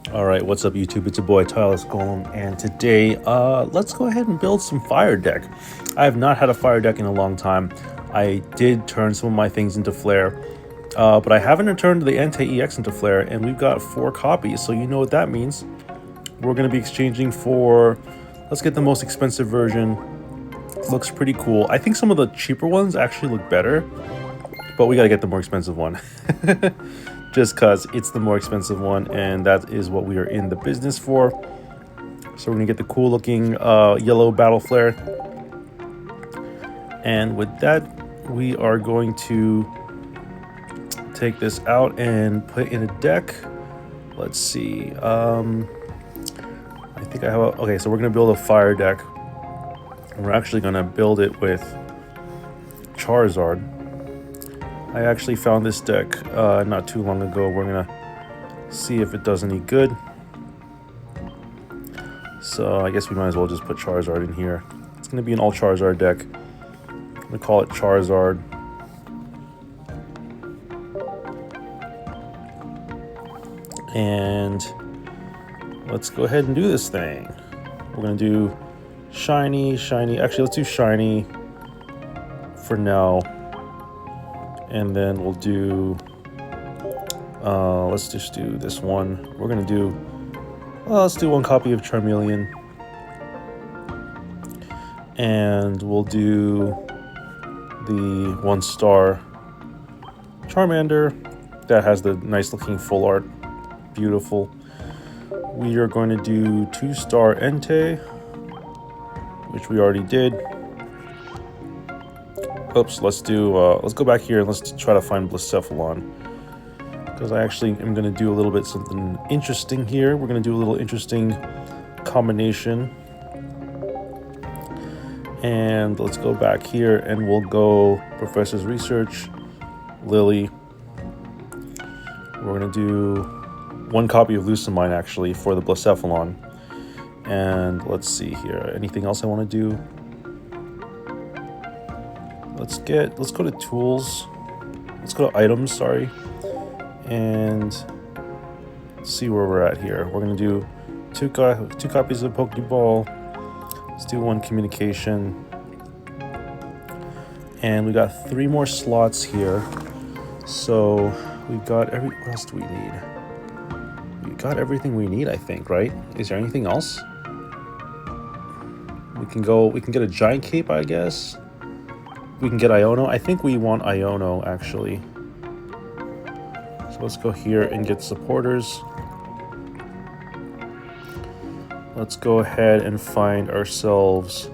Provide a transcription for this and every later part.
Alright, what's up YouTube? It's your boy Tyler Golem, and today let's go ahead and build some fire deck. I have not had a fire deck in a long time. I did turn some of my things into flair, but I haven't turned the Entei EX into flair, and we've got 4 copies, so you know what that means. We're going to be exchanging for, let's get the most expensive version. Looks pretty cool. I think some of the cheaper ones actually look better, but we got to get the more expensive one. Just because it's the more expensive one, and that is what we are in the business for. So we're gonna get the cool looking yellow battle flare, and with that we are going to take this out and put in a deck. Let's see, I think I have okay, so we're gonna build a fire deck, and we're actually gonna build it with Charizard. I actually found this deck not too long ago. We're gonna see if it does any good. So I guess we might as well just put Charizard in here. It's gonna be an all Charizard deck. I'm gonna call it Charizard. And let's go ahead and do this thing. We're gonna do shiny, shiny. Actually, let's do shiny for now. And then we'll do, let's just do this one. We're gonna do, let's do 1 copy of Charmeleon. And we'll do the 1-star Charmander that has the nice looking full art. Beautiful. We are going to do 2-star Entei, which we already did. Oops, let's go back here and let's try to find Blacephalon, because I actually am going to do a little bit something interesting here. We're going to do a little interesting combination, and let's go back here and we'll go Professor's Research, Lily. We're going to do 1 copy of Lucamine actually for the Blacephalon, and let's see here, anything else I want to do? Let's go to tools. Let's go to items, sorry. And see where we're at here. We're gonna do 2 copies of Pokeball. Let's do 1 communication. And we got 3 more slots here. So we've got what else do we need? We got everything we need, I think, right? Is there anything else? We can get a giant cape, I guess. We can get Iono. I think we want Iono, actually. So let's go here and get supporters. Let's go ahead and find ourselves...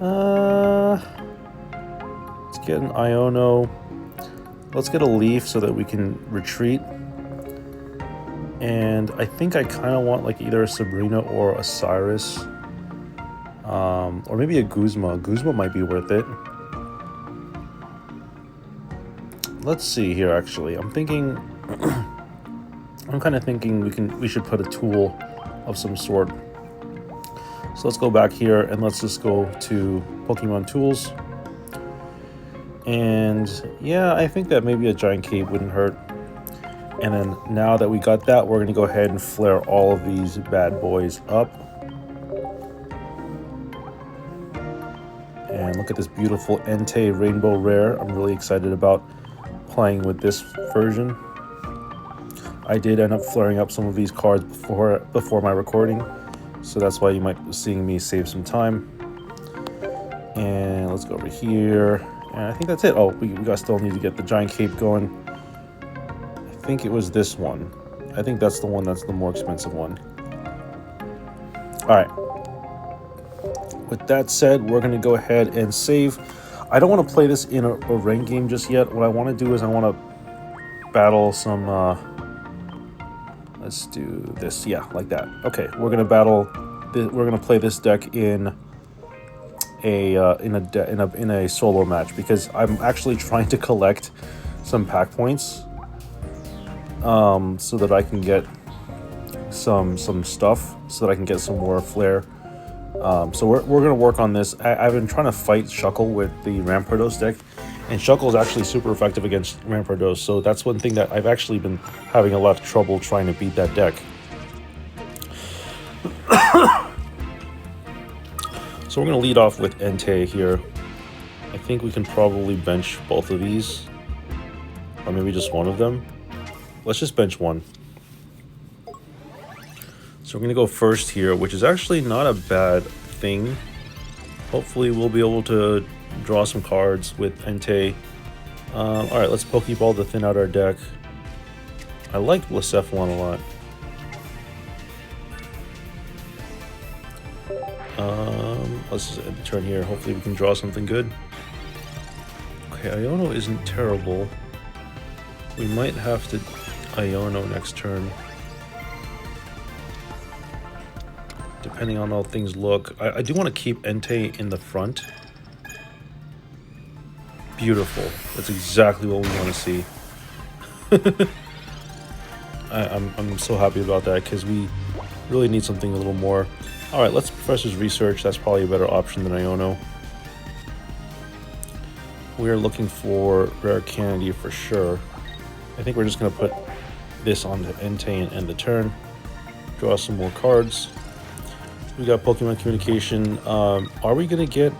let's get an Iono. Let's get a leaf so that we can retreat. And I think I kind of want like either a Sabrina or a Cyrus. Or maybe a Guzma. Guzma might be worth it. Let's see here, actually. I'm thinking... I'm kind of thinking we should put a tool of some sort. So let's go back here and let's just go to Pokemon Tools. And yeah, I think that maybe a giant cape wouldn't hurt. And then now that we got that, we're going to go ahead and flare all of these bad boys up. And look at this beautiful Entei Rainbow Rare. I'm really excited about playing with this version. I did end up flaring up some of these cards before my recording, so that's why you might be seeing me save some time. And let's go over here. And I think that's it. Oh, we still need to get the giant cape going. I think it was this one. I think that's the one that's the more expensive one. All right. With that said, we're going to go ahead and save. I don't want to play this in a ranked game just yet. What I want to do is I want to battle some... let's do this. Yeah, like that. Okay, we're going to battle... We're going to play this deck in a solo match, because I'm actually trying to collect some pack points so that I can get some stuff, so that I can get some more flair. So we're going to work on this. I've been trying to fight Shuckle with the Rampardos deck, And Shuckle is actually super effective against Rampardos, so that's one thing that I've actually been having a lot of trouble trying to beat that deck. So we're going to lead off with Entei here. I think we can probably bench both of these, or maybe just one of them. Let's just bench one. So we're going to go first here, which is actually not a bad thing. Hopefully we'll be able to draw some cards with Entei. Alright, let's Pokeball to thin out our deck. I like Blacephalon a lot. Let's just end the turn here. Hopefully we can draw something good. Okay, Iono isn't terrible. We might have to Iono next turn, depending on how things look. I do want to keep Entei in the front. Beautiful. That's exactly what we want to see. I'm so happy about that because we really need something a little more. Alright, let's Professor's Research. That's probably a better option than Iono. We are looking for Rare Candy for sure. I think we're just going to put this on the Entei and end the turn. Draw some more cards. We got Pokemon Communication. Are we going to get...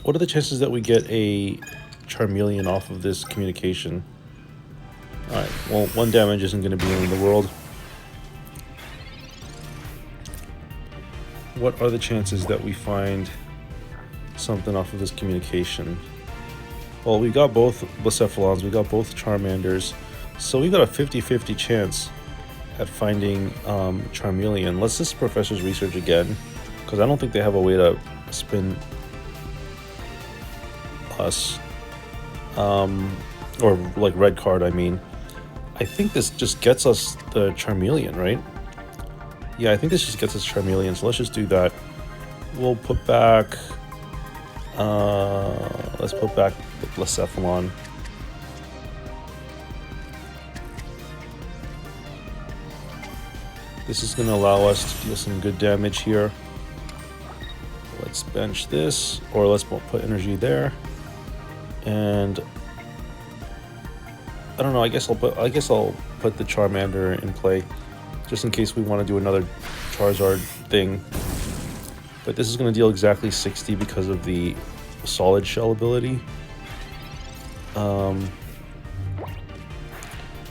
What are the chances that we get a Charmeleon off of this communication? Alright, well, 1 damage isn't going to be the end of the world. What are the chances that we find something off of this communication? Well, we got both Blacephalons, we got both Charmanders, so we got a 50-50 chance at finding Charmeleon. Let's just Professor's Research again, because I don't think they have a way to spin us. Or like red card, I mean. I think this just gets us the Charmeleon, right? Yeah, I think this just gets us Charmeleon, so let's just do that. We'll put back... let's put back the Blacephalon. This is going to allow us to deal some good damage here. Let's bench this, or let's put energy there. And I don't know, I guess I'll put the Charmander in play, just in case we want to do another Charizard thing. But this is going to deal exactly 60 because of the Solid Shell ability.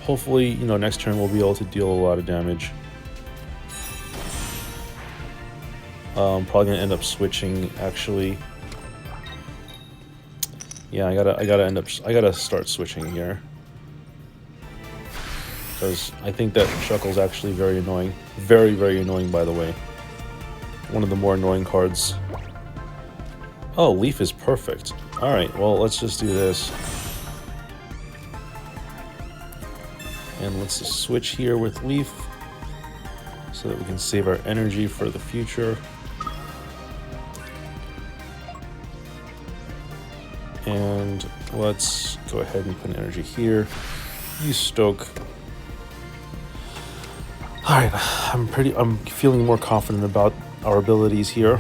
Hopefully, you know, next turn we'll be able to deal a lot of damage. Probably gonna end up switching, actually. Yeah, I gotta start switching here, because I think that Shuckle's actually very annoying. Very, very annoying, by the way. One of the more annoying cards. Oh, Leaf is perfect. Alright, well, let's just do this. And let's just switch here with Leaf, so that we can save our energy for the future. And let's go ahead and put energy here. Use Stoke. Alright, I'm feeling more confident about our abilities here.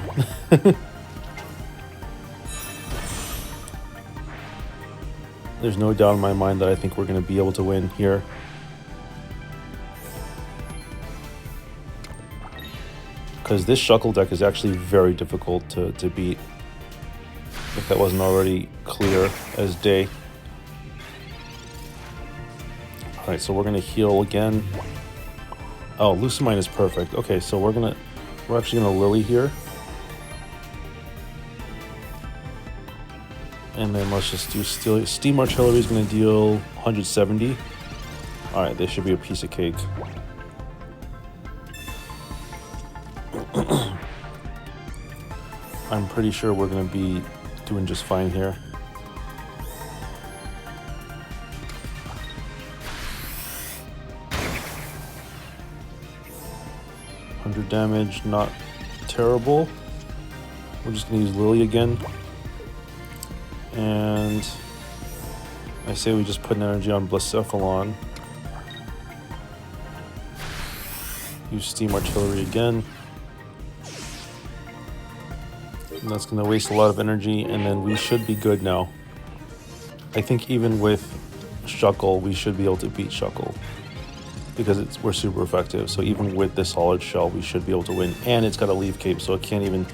There's no doubt in my mind that I think we're going to be able to win here. Because this Shuckle deck is actually very difficult to beat, if that wasn't already clear as day. Alright, so we're going to heal again. Oh, Lucamine is perfect. Okay, so we're actually going to Lily here. And then let's just do Steam Artillery is going to deal 170. Alright, this should be a piece of cake. I'm pretty sure we're going to be doing just fine here. Damage, not terrible. We're just gonna use Lily again, and I say we just put an energy on Blacephalon. Use Steam Artillery again, and that's gonna waste a lot of energy, and then we should be good now. I think even with Shuckle, we should be able to beat Shuckle because we're super effective. So even with this solid shell, we should be able to win. And it's got a leaf cape, so it can't even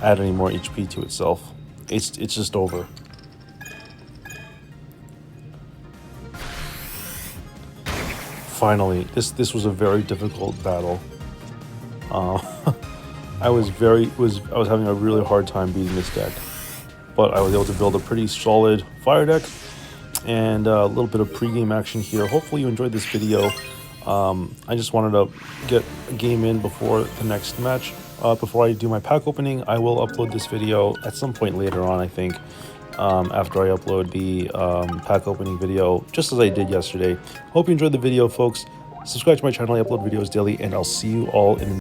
add any more HP to itself. It's just over. Finally, this was a very difficult battle. I was having a really hard time beating this deck, but I was able to build a pretty solid fire deck and a little bit of pregame action here. Hopefully you enjoyed this video. I just wanted to get a game in before the next match. Before I do my pack opening, I will upload this video at some point later on, I think, after I upload the pack opening video, just as I did yesterday. Hope you enjoyed the video, folks. Subscribe to my channel. I upload videos daily, and I'll see you all in the